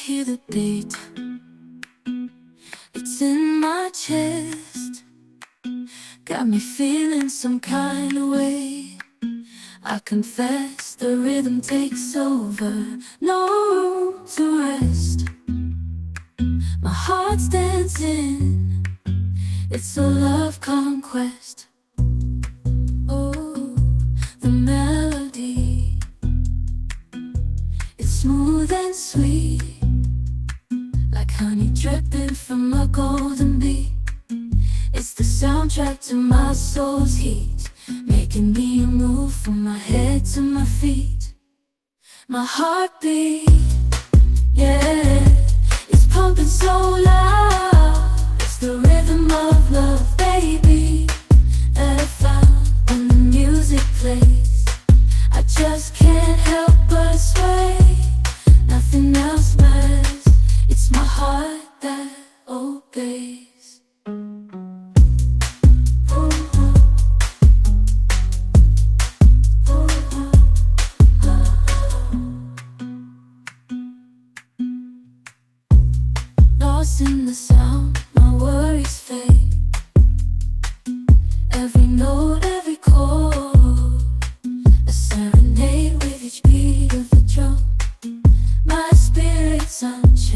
hear the beat, it's in my chest, got me feeling some kind of way. I confess the rhythm takes over, no room to rest. My heart's dancing, it's a love conquest. Oh, the melody, it's smooth and sweet, like honey dripping from a golden bee. It's the soundtrack to my soul's heat, making me move from my head to my feet. My heartbeat, yeah, it's pumping so loud. It's the rhythm of love, baby, that I found when the music plays. I just can't help but sway, nothing else matters. It's my heart that obeys. Lost in the sound, my worries fade. Every note, every chord, a serenade with each beat of the drum. My spirit's unchained,